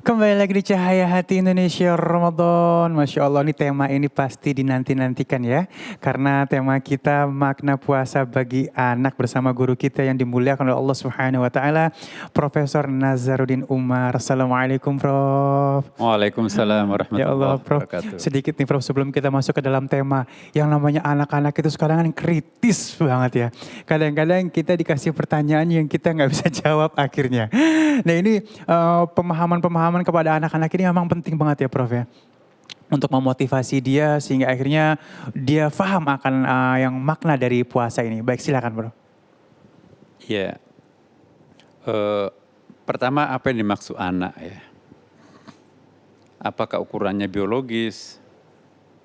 Kembali lagi di Cahaya Hati Indonesia Ramadan. Masya Allah, ini tema ini pasti dinanti-nantikan ya. Karena tema kita makna puasa bagi anak bersama guru kita yang dimuliakan oleh Allah Subhanahu wa taala, Profesor Nazaruddin Umar. Assalamualaikum, Prof. Waalaikumsalam Ya Allah, warahmatullahi Prof. wabarakatuh. Sedikit nih, Prof, sebelum kita masuk ke dalam tema yang namanya anak-anak itu sekarang kan kritis banget ya. Kadang-kadang kita dikasih pertanyaan yang kita nggak bisa jawab akhirnya. Nah ini pemahaman-pemahaman kepada anak-anak ini memang penting banget ya, Prof ya. Untuk memotivasi dia sehingga akhirnya dia paham akan yang makna dari puasa ini. Baik, silakan, Bro. Ya, pertama apa yang dimaksud anak ya? Apakah ukurannya biologis?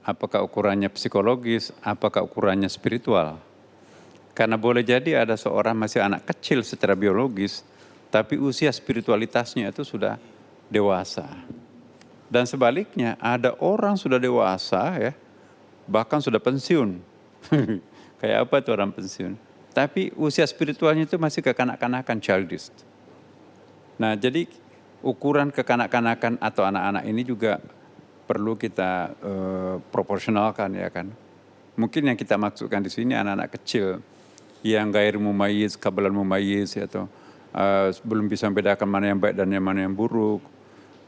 Apakah ukurannya psikologis? Apakah ukurannya spiritual? Karena boleh jadi ada seorang masih anak kecil secara biologis, tapi usia spiritualitasnya itu sudah dewasa. Dan sebaliknya ada orang sudah dewasa ya, bahkan sudah pensiun. Kayak apa tuh orang pensiun? Tapi usia spiritualnya itu masih kekanak-kanakan, childish. Nah jadi ukuran kekanak-kanakan atau anak-anak ini juga perlu kita proporsionalkan ya kan. Mungkin yang kita maksudkan di sini anak-anak kecil yang gair mumayyiz, kabalan mumayyiz atau belum bisa membedakan mana yang baik dan mana yang buruk.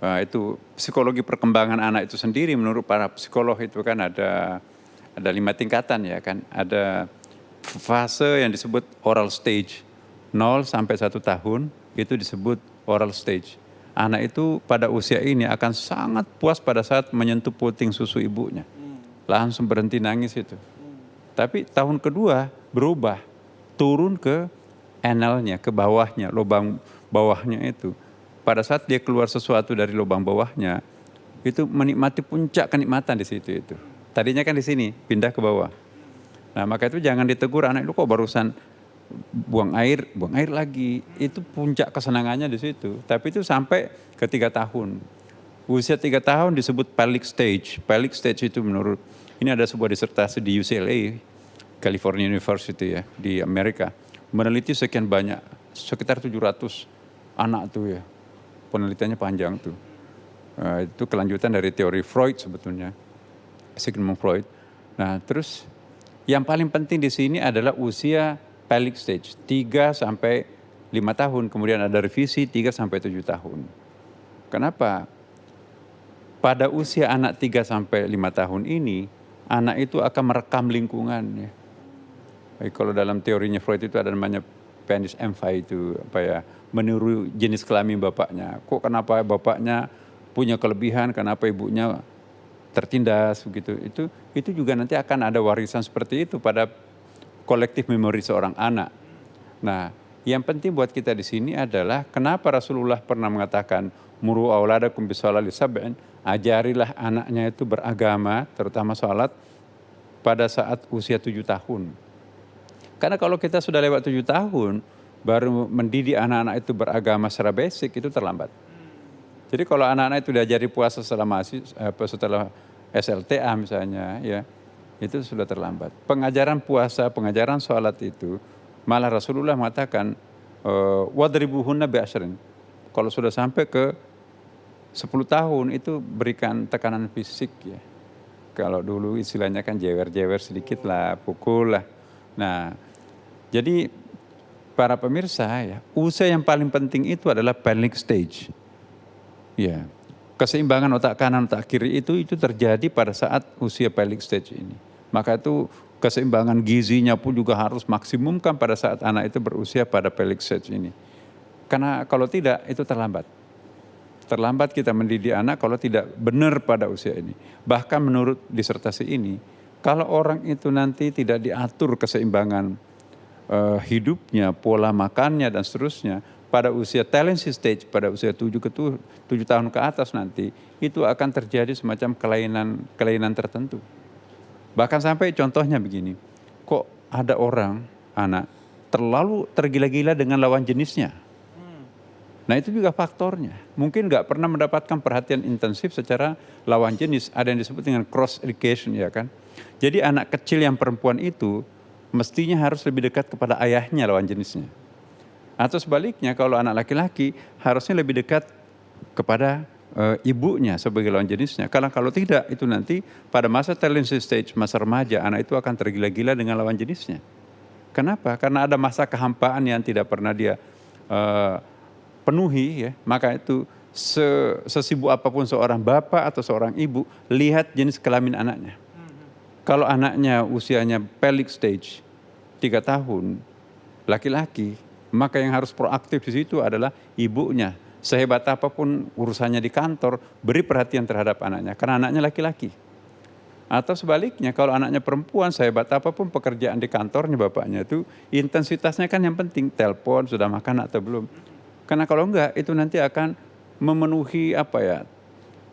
Itu psikologi perkembangan anak itu sendiri menurut para psikolog itu kan ada 5 tingkatan ya kan. Ada fase yang disebut oral stage, 0 sampai 1 tahun itu disebut oral stage. Anak itu pada usia ini akan sangat puas pada saat menyentuh puting susu ibunya. Langsung berhenti nangis itu. Tapi tahun kedua berubah, turun ke analnya, ke bawahnya, lubang bawahnya itu. Pada saat dia keluar sesuatu dari lubang bawahnya, itu menikmati puncak kenikmatan di situ itu. Tadinya kan di sini, pindah ke bawah. Nah maka itu jangan ditegur anak lu kok barusan buang air lagi. Itu puncak kesenangannya di situ. Tapi itu sampai ke 3 tahun. Usia 3 tahun disebut pelvic stage. Pelvic stage itu menurut, ini ada sebuah disertasi di UCLA, California University ya, di Amerika. Meneliti sekian banyak, sekitar 700 anak tuh ya. Penelitiannya panjang tuh. Itu kelanjutan dari teori Freud sebetulnya. Sigmund Freud. Nah terus yang paling penting di sini adalah usia pelvic stage, 3 sampai 5 tahun. Kemudian ada revisi 3 sampai 7 tahun. Kenapa? Pada usia anak 3 sampai 5 tahun ini, anak itu akan merekam lingkungannya. Kalau dalam teorinya Freud itu ada namanya penis envy itu, meniru jenis kelamin bapaknya. Kok kenapa bapaknya punya kelebihan, kenapa ibunya tertindas begitu. Itu juga nanti akan ada warisan seperti itu pada kolektif memori seorang anak. Nah, yang penting buat kita di sini adalah kenapa Rasulullah pernah mengatakan muru auladakum bisolati sab'in, ajarilah anaknya itu beragama, terutama sholat pada saat usia 7 tahun. Karena kalau kita sudah lewat 7 tahun baru mendidik anak-anak itu beragama secara basic itu terlambat. Jadi kalau anak-anak itu diajari puasa setelah SLTA misalnya ya, itu sudah terlambat. Pengajaran puasa, pengajaran sholat itu, malah Rasulullah mengatakan, wadribuhunna bi'ashrin. Kalau sudah sampai ke 10 tahun itu berikan tekanan fisik ya. Kalau dulu istilahnya kan jewer-jewer sedikit lah, pukul lah. Nah, jadi para pemirsa ya, usia yang paling penting itu adalah pelvic stage. Ya. Keseimbangan otak kanan, otak kiri itu terjadi pada saat usia pelvic stage ini. Maka itu keseimbangan gizinya pun juga harus maksimumkan pada saat anak itu berusia pada pelvic stage ini. Karena kalau tidak itu terlambat. Terlambat kita mendidik anak kalau tidak benar pada usia ini. Bahkan menurut disertasi ini, kalau orang itu nanti tidak diatur keseimbangan hidupnya, pola makannya dan seterusnya, pada usia tendency stage, pada usia 7 tahun ke atas nanti, itu akan terjadi semacam kelainan tertentu. Bahkan sampai contohnya begini, kok ada orang, anak, terlalu tergila-gila dengan lawan jenisnya. Nah itu juga faktornya. Mungkin nggak pernah mendapatkan perhatian intensif secara lawan jenis. Ada yang disebut dengan cross education ya kan. Jadi anak kecil yang perempuan itu mestinya harus lebih dekat kepada ayahnya lawan jenisnya. Atau sebaliknya kalau anak laki-laki harusnya lebih dekat kepada ibunya sebagai lawan jenisnya. Kalau tidak, itu nanti pada masa transition stage, masa remaja, anak itu akan tergila-gila dengan lawan jenisnya. Kenapa? Karena ada masa kehampaan yang tidak pernah dia penuhi, ya. Maka itu sesibuk apapun seorang bapak atau seorang ibu, lihat jenis kelamin anaknya. Kalau anaknya usianya pelvic stage 3 tahun, laki-laki, maka yang harus proaktif di situ adalah ibunya. Sehebat apapun urusannya di kantor, beri perhatian terhadap anaknya, karena anaknya laki-laki. Atau sebaliknya, kalau anaknya perempuan, sehebat apapun pekerjaan di kantornya bapaknya itu, intensitasnya kan yang penting, telepon, sudah makan atau belum. Karena kalau enggak, itu nanti akan memenuhi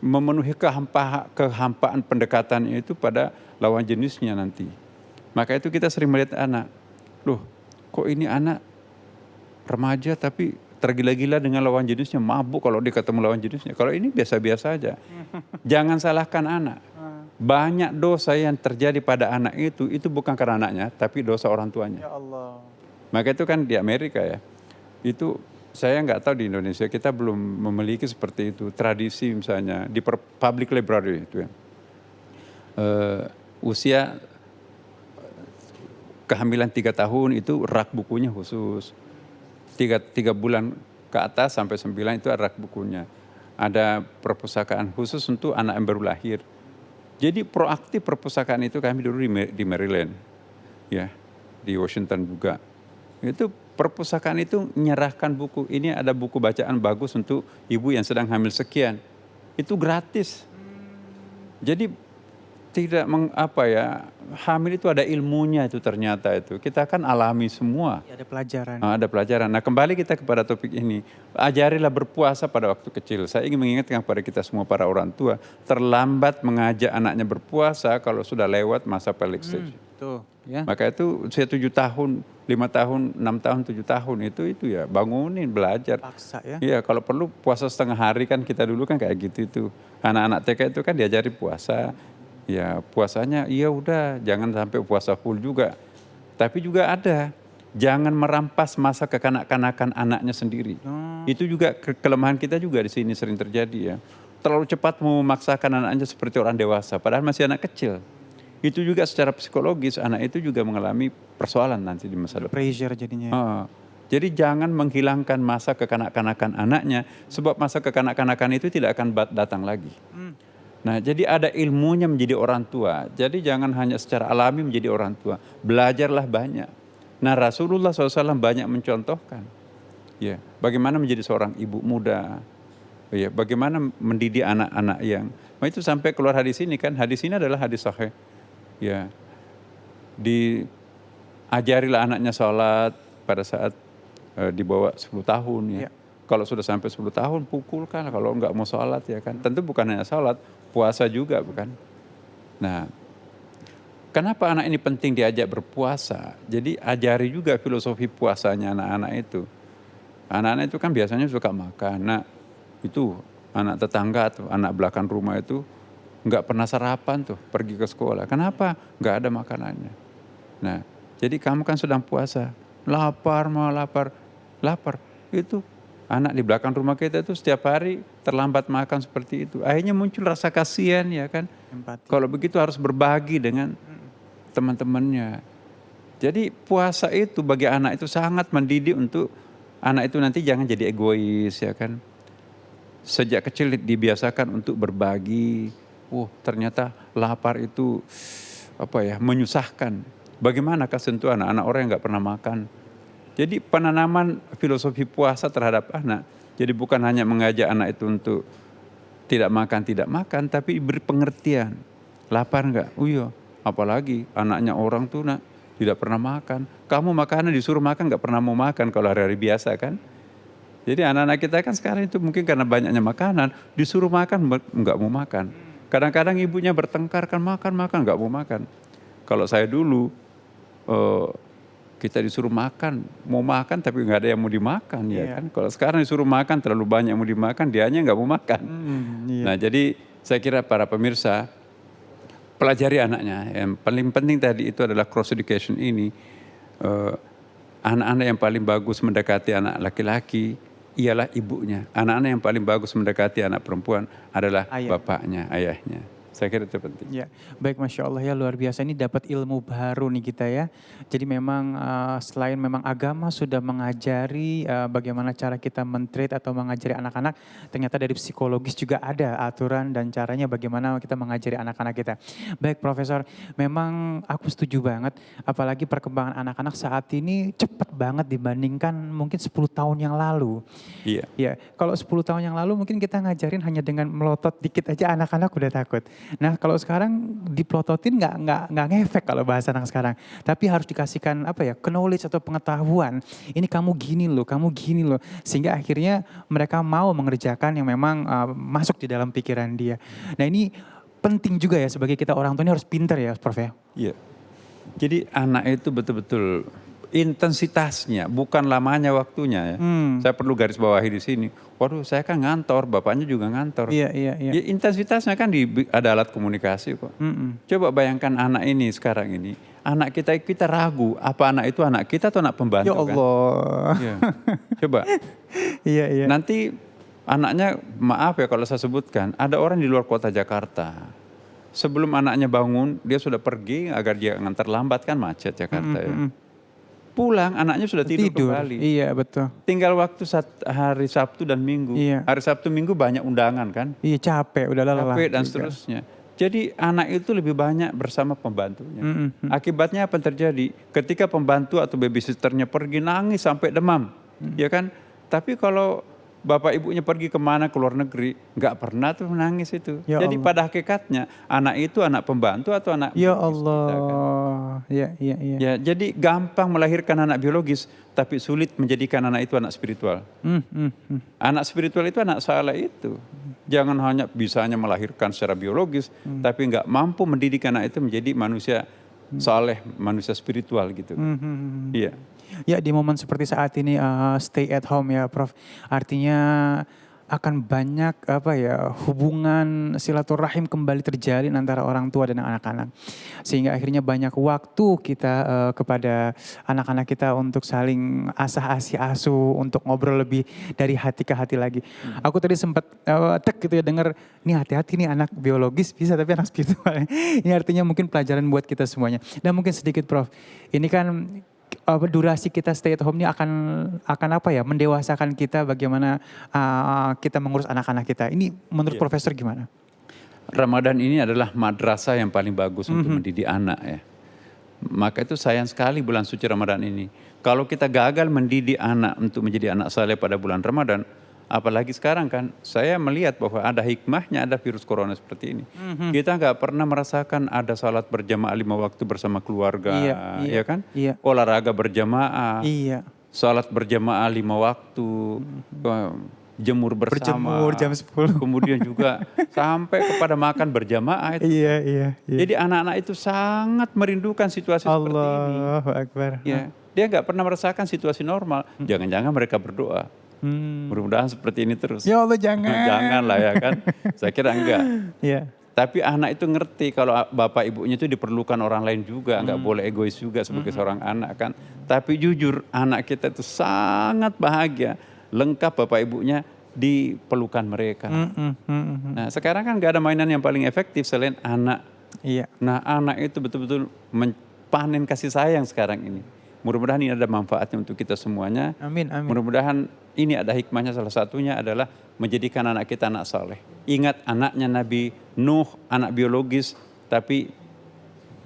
memenuhi kehampaan pendekatannya itu pada lawan jenisnya nanti. Maka itu kita sering melihat anak, loh kok ini anak remaja tapi tergila-gila dengan lawan jenisnya, mabuk kalau dia ketemu lawan jenisnya. Kalau ini biasa-biasa aja. Jangan salahkan anak. Banyak dosa yang terjadi pada anak itu bukan karena anaknya, tapi dosa orang tuanya. Ya Allah. Maka itu kan di Amerika ya, itu saya nggak tahu di Indonesia, kita belum memiliki seperti itu. Tradisi misalnya di public library itu ya. Usia kehamilan 3 tahun itu rak bukunya khusus. 3 bulan ke atas sampai 9 itu ada rak bukunya. Ada perpustakaan khusus untuk anak yang baru lahir. Jadi proaktif perpustakaan itu kami dulu di Maryland, ya, di Washington juga. Itu perpustakaan itu menyerahkan buku. Ini ada buku bacaan bagus untuk ibu yang sedang hamil sekian. Itu gratis. Jadi tidak hamil itu ada ilmunya itu ternyata itu. Kita kan alami semua. Ya, ada pelajaran. Ada pelajaran. Nah, kembali kita kepada topik ini. Ajarilah berpuasa pada waktu kecil. Saya ingin mengingatkan kepada kita semua para orang tua, terlambat mengajak anaknya berpuasa kalau sudah lewat masa pelvic stage. Tuh, ya. Maka itu usia 7 tahun, 5 tahun, 6 tahun, 7 tahun itu ya bangunin, belajar. Paksa ya. Iya, kalau perlu puasa setengah hari kan kita dulu kan kayak gitu itu. Anak-anak TK itu kan diajari puasa. Ya puasanya iya udah, jangan sampai puasa full juga. Tapi juga ada, jangan merampas masa kekanak-kanakan anaknya sendiri. Itu juga kelemahan kita juga di sini sering terjadi ya. Terlalu cepat memaksakan anaknya seperti orang dewasa, padahal masih anak kecil. Itu juga secara psikologis anak itu juga mengalami persoalan nanti di masa depan. Pressure jadinya. Jadi jangan menghilangkan masa kekanak-kanakan anaknya, sebab masa kekanak-kanakan itu tidak akan datang lagi. Nah, jadi ada ilmunya menjadi orang tua. Jadi jangan hanya secara alami menjadi orang tua. Belajarlah banyak. Nah, Rasulullah SAW banyak mencontohkan. Ya, bagaimana menjadi seorang ibu muda. Ya, bagaimana mendidik anak-anak yang. Nah, itu sampai keluar hadis ini kan. Hadis ini adalah hadis sahih. Ya, diajarilah anaknya sholat pada saat di bawah 10 tahun ya. Kalau sudah sampai 10 tahun pukulkan, kalau enggak mau sholat ya kan. Tentu bukan hanya sholat, puasa juga bukan. Nah, kenapa anak ini penting diajak berpuasa? Jadi ajari juga filosofi puasanya anak-anak itu. Anak-anak itu kan biasanya suka makan. Nah, itu anak tetangga atau anak belakang rumah itu enggak pernah sarapan tuh pergi ke sekolah. Kenapa? Enggak ada makanannya. Nah, jadi kamu kan sedang puasa. Lapar. Itu anak di belakang rumah kita itu setiap hari terlambat makan seperti itu. Akhirnya muncul rasa kasihan ya kan. Empati. Kalau begitu harus berbagi dengan teman-temannya. Jadi puasa itu bagi anak itu sangat mendidik untuk anak itu nanti jangan jadi egois ya kan. Sejak kecil dibiasakan untuk berbagi. Ternyata lapar itu menyusahkan. Bagaimanakah sentuh anak-anak orang yang nggak pernah makan? Jadi penanaman filosofi puasa terhadap anak. Jadi bukan hanya mengajak anak itu untuk tidak makan, tapi beri pengertian. Lapar enggak? Iya. Apalagi anaknya orang tuh tidak pernah makan. Kamu makanan disuruh makan enggak pernah mau makan kalau hari-hari biasa kan. Jadi anak-anak kita kan sekarang itu mungkin karena banyaknya makanan, disuruh makan enggak mau makan. Kadang-kadang ibunya bertengkar kan makan enggak mau makan. Kalau saya dulu kita disuruh makan, mau makan tapi nggak ada yang mau dimakan ya kan. Kalau sekarang disuruh makan terlalu banyak yang mau dimakan, dianya nggak mau makan. Nah jadi saya kira para pemirsa pelajari anaknya. Yang paling penting tadi itu adalah cross education ini. Anak-anak yang paling bagus mendekati anak laki-laki ialah ibunya. Anak-anak yang paling bagus mendekati anak perempuan adalah Ayah. bapaknya, ayahnya. Saya kira itu penting. Ya, baik, Masya Allah ya, luar biasa, ini dapat ilmu baru nih kita ya. Jadi memang selain memang agama sudah mengajari bagaimana cara kita men-treat atau mengajari anak-anak, ternyata dari psikologis juga ada aturan dan caranya bagaimana kita mengajari anak-anak kita. Baik Profesor, memang aku setuju banget, apalagi perkembangan anak-anak saat ini cepat banget dibandingkan mungkin 10 tahun yang lalu. Iya. Ya, kalau 10 tahun yang lalu mungkin kita ngajarin hanya dengan melotot dikit aja anak-anak udah takut. Nah, kalau sekarang diplototin nggak ngefek kalau bahasa anak sekarang. Tapi harus dikasihkan apa ya, knowledge atau pengetahuan. Ini kamu gini loh, kamu gini loh. Sehingga akhirnya mereka mau mengerjakan yang memang masuk di dalam pikiran dia. Nah, ini penting juga ya sebagai kita orang tua ini harus pinter ya, Prof ya. Iya. Jadi anak itu betul-betul intensitasnya, bukan lamanya waktunya ya. Saya perlu garis bawahi di sini. Waduh, saya kan ngantor, bapaknya juga ngantor. Iya. Ya, intensitasnya kan ada alat komunikasi kok. Coba bayangkan anak ini sekarang ini, anak kita ragu apa anak itu anak kita atau anak pembantu. Ya Allah. Kan? Ya. Coba. Iya. Nanti anaknya, maaf ya kalau saya sebutkan, ada orang di luar kota Jakarta. Sebelum anaknya bangun, dia sudah pergi agar dia nggak terlambat, kan macet Jakarta ya. Pulang anaknya sudah tidur kembali. Iya, betul. Tinggal waktu hari Sabtu dan Minggu. Iya. Hari Sabtu Minggu banyak undangan kan. Iya, capek, udah lelah. Capek dan juga. seterusnya. Jadi anak itu lebih banyak bersama pembantunya. Akibatnya apa yang terjadi? Ketika pembantu atau babysitternya pergi, nangis sampai demam. Ya kan? Tapi kalau bapak ibunya pergi kemana, ke luar negeri, nggak pernah tuh menangis itu. Ya Jadi Allah. pada hakikatnya anak itu anak pembantu atau anak Ya biologis kita, kan? Allah. Iya. Ya, jadi gampang melahirkan anak biologis, tapi sulit menjadikan anak itu anak spiritual. Anak spiritual itu anak saleh itu. Jangan hanya bisanya melahirkan secara biologis, tapi nggak mampu mendidik anak itu menjadi manusia saleh, manusia spiritual gitu. Iya. Ya, di momen seperti saat ini stay at home ya Prof. Artinya akan banyak apa ya, hubungan silaturahim kembali terjalin antara orang tua dan anak-anak. Sehingga akhirnya banyak waktu kita kepada anak-anak kita untuk saling asah-asih asuh, untuk ngobrol lebih dari hati ke hati lagi. Aku tadi sempat gitu ya dengar, nih hati-hati nih anak biologis bisa tapi anak spiritual. Ini artinya mungkin pelajaran buat kita semuanya. Dan mungkin sedikit Prof, ini kan durasi kita stay at home ini akan apa ya, mendewasakan kita bagaimana kita mengurus anak-anak kita. Ini menurut Profesor gimana? Ramadan ini adalah madrasah yang paling bagus untuk mendidik anak ya. Maka itu sayang sekali bulan suci Ramadan ini. Kalau kita gagal mendidik anak untuk menjadi anak saleh pada bulan Ramadan, apalagi sekarang kan, saya melihat bahwa ada hikmahnya ada virus corona seperti ini. Kita nggak pernah merasakan ada salat berjamaah 5 waktu bersama keluarga, ya kan? Iya. Olahraga berjamaah, Iya. salat berjamaah 5 waktu, jemur bersama, Berjemur jam 10. kemudian juga sampai kepada makan berjamaah itu. Iya. Jadi anak-anak itu sangat merindukan situasi seperti ini. Allahu Akbar. Ya, dia nggak pernah merasakan situasi normal. Jangan-jangan mereka berdoa. Mudah-mudahan seperti ini terus. Ya Allah, jangan. Janganlah ya kan. Saya kira enggak. Iya. Tapi anak itu ngerti kalau bapak ibunya itu diperlukan orang lain juga. Enggak boleh egois juga sebagai seorang anak kan. Tapi jujur anak kita itu sangat bahagia. Lengkap bapak ibunya diperlukan mereka. Nah sekarang kan enggak ada mainan yang paling efektif selain anak. Iya. Nah anak itu betul-betul panen kasih sayang sekarang ini. Mudah-mudahan ini ada manfaatnya untuk kita semuanya. Amin. Mudah-mudahan ini ada hikmahnya, salah satunya adalah menjadikan anak kita anak saleh. Ingat anaknya Nabi Nuh, anak biologis tapi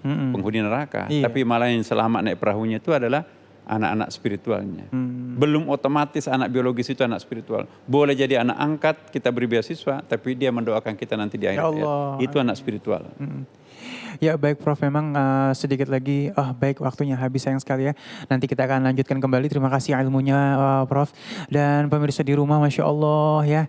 penghuni neraka. Iya. Tapi malah yang selamat naik perahunya itu adalah anak-anak spiritualnya. Belum otomatis anak biologis itu anak spiritual. Boleh jadi anak angkat, kita beri beasiswa, tapi dia mendoakan kita nanti di akhir hayat. Itu anak spiritual. Ya baik Prof, memang sedikit lagi, baik waktunya habis sayang sekali ya. Nanti kita akan lanjutkan kembali, terima kasih ilmunya Prof. Dan pemirsa di rumah, Masya Allah ya,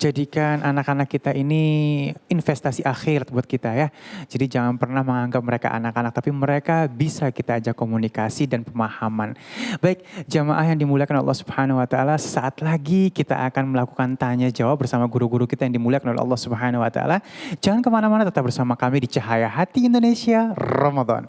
jadikan anak-anak kita ini investasi akhirat buat kita ya. Jadi jangan pernah menganggap mereka anak-anak, tapi mereka bisa kita ajak komunikasi dan pemahaman. Baik jamaah yang dimuliakan Allah Subhanahu Wa Taala, saat lagi kita akan melakukan tanya jawab bersama guru-guru kita yang dimuliakan oleh Allah Subhanahu Wa Taala. Jangan kemana-mana, tetap bersama kami di Cahaya Hati Indonesia Ramadan.